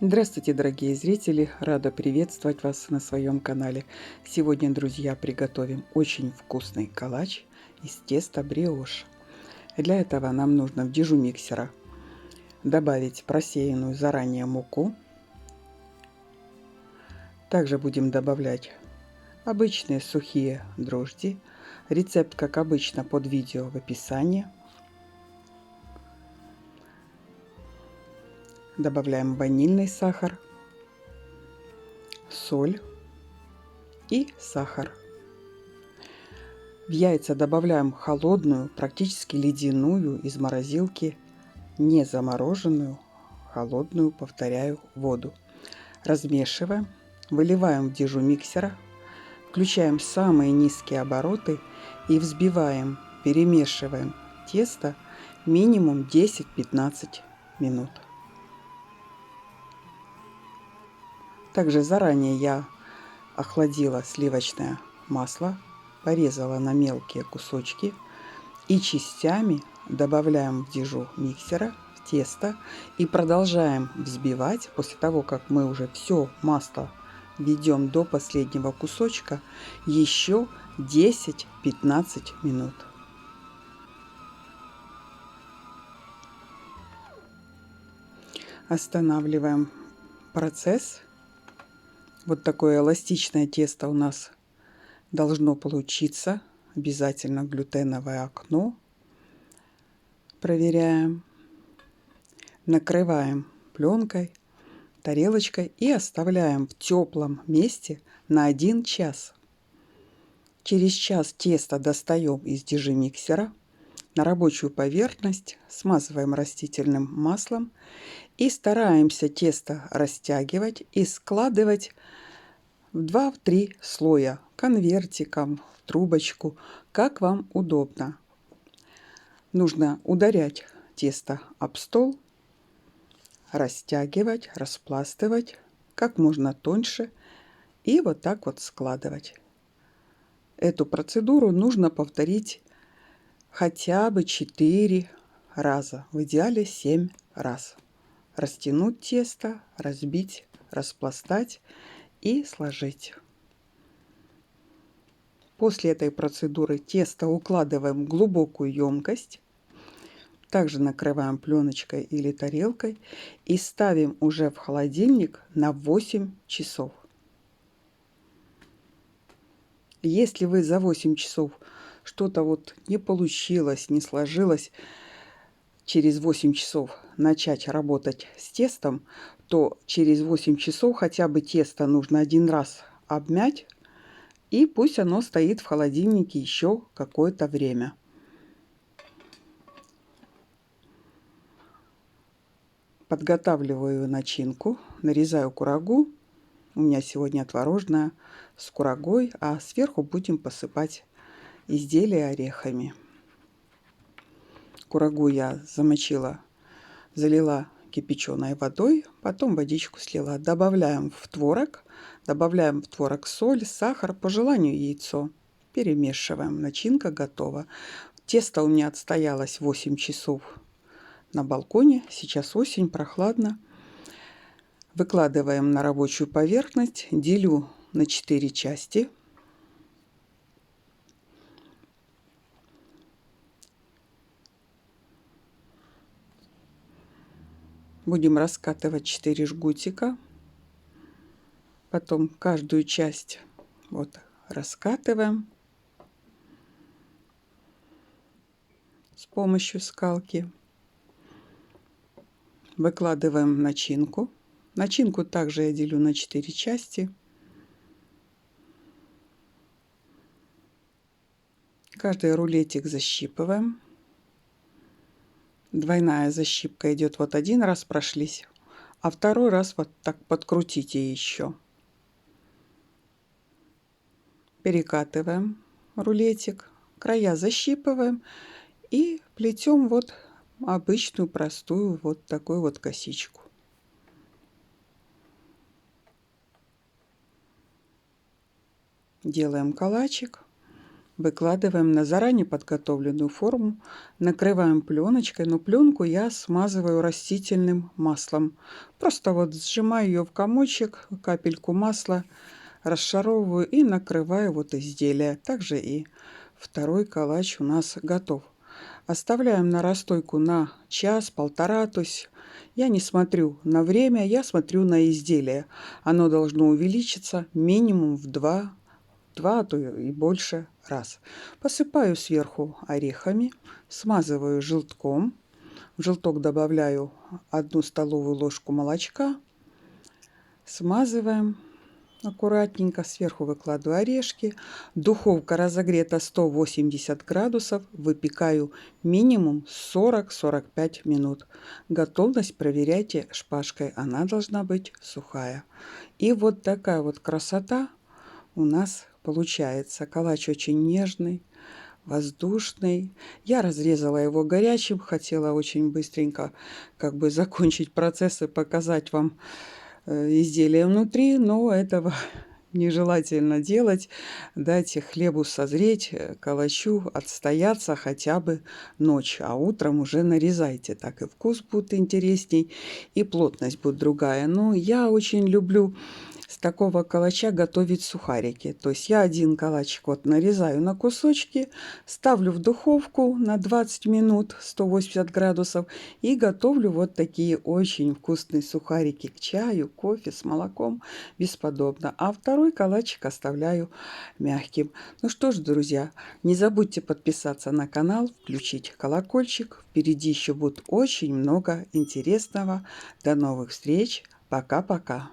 Здравствуйте, дорогие зрители! Рада приветствовать вас на своем канале. Сегодня, друзья, приготовим очень вкусный калач из теста бриош. Для этого нам нужно в дежу миксера добавить просеянную заранее муку. Также будем добавлять обычные сухие дрожжи. Рецепт, как обычно, под видео в описании. Добавляем ванильный сахар, соль и сахар. В яйца добавляем холодную, практически ледяную из морозилки, не замороженную, холодную, повторяю, воду. Размешиваем, выливаем в дежу миксера, включаем самые низкие обороты и взбиваем, перемешиваем тесто минимум 10-15 минут. Также заранее я охладила сливочное масло, порезала на мелкие кусочки и частями добавляем в дежу миксера в тесто и продолжаем взбивать. После того, как мы уже все масло введем до последнего кусочка, еще 10-15 минут. Останавливаем процесс. Вот такое эластичное тесто у нас должно получиться. Обязательно глютеновое окно. Проверяем. Накрываем пленкой, тарелочкой и оставляем в теплом месте на 1 час. Через час тесто достаем из дежи миксера. На рабочую поверхность смазываем растительным маслом и стараемся тесто растягивать и складывать в 2-3 слоя конвертиком, в трубочку, как вам удобно. Нужно ударять тесто об стол, растягивать, распластывать как можно тоньше и вот так вот складывать. Эту процедуру нужно повторить хотя бы 4 раза, в идеале 7 раз. Растянуть тесто, разбить, распластать и сложить. После этой процедуры тесто укладываем в глубокую емкость. Также накрываем пленочкой или тарелкой и ставим уже в холодильник на 8 часов. Если вы за 8 часов что-то вот не получилось, не сложилось, через 8 часов начать работать с тестом, то через 8 часов хотя бы тесто нужно 1 раз обмять, и пусть оно стоит в холодильнике еще какое-то время. Подготавливаю начинку, нарезаю курагу. У меня сегодня творожная с курагой, а сверху будем посыпать изделия орехами. Курагу я замочила, залила кипяченой водой, потом водичку слила. Добавляем в творог соль, сахар, по желанию яйцо. Перемешиваем. Начинка готова. Тесто у меня отстоялось 8 часов на балконе. Сейчас осень, прохладно. Выкладываем на рабочую поверхность, делю на 4 части. Будем раскатывать 4 жгутика. Потом каждую часть вот раскатываем с помощью скалки. Выкладываем начинку. Начинку также я делю на 4 части. Каждый рулетик защипываем. Двойная защипка идет. Вот 1 раз прошлись, а 2 раз вот так подкрутите еще. Перекатываем рулетик, края защипываем и плетем вот обычную простую вот такую вот косичку. Делаем калачик. Выкладываем на заранее подготовленную форму, накрываем пленочкой, но пленку я смазываю растительным маслом. Просто вот сжимаю ее в комочек, капельку масла, расшаровываю и накрываю вот изделие. Также и второй калач у нас готов. Оставляем на расстойку на час-полтора, то есть я не смотрю на время, я смотрю на изделие. Оно должно увеличиться минимум в два, а то и больше раз. Посыпаю сверху орехами, смазываю желтком. В желток добавляю 1 столовую ложку молочка. Смазываем аккуратненько. Сверху выкладываю орешки. Духовка разогрета 180 градусов. Выпекаю минимум 40-45 минут. Готовность проверяйте шпажкой. Она должна быть сухая. И вот такая вот красота у нас получается. Калач очень нежный, воздушный. Я разрезала его горячим, хотела очень быстренько как бы закончить процесс и показать вам изделие внутри, но этого нежелательно делать. Дайте хлебу созреть, калачу отстояться хотя бы ночь, а утром уже нарезайте. Так и вкус будет интересней, и плотность будет другая. Но я очень люблю с такого калача готовить сухарики. То есть я один калачик вот нарезаю на кусочки, ставлю в духовку на 20 минут 180 градусов и готовлю вот такие очень вкусные сухарики к чаю, кофе с молоком. Бесподобно. А второй калачик оставляю мягким. Ну что ж, друзья, не забудьте подписаться на канал, включить колокольчик. Впереди еще будет очень много интересного. До новых встреч. Пока-пока.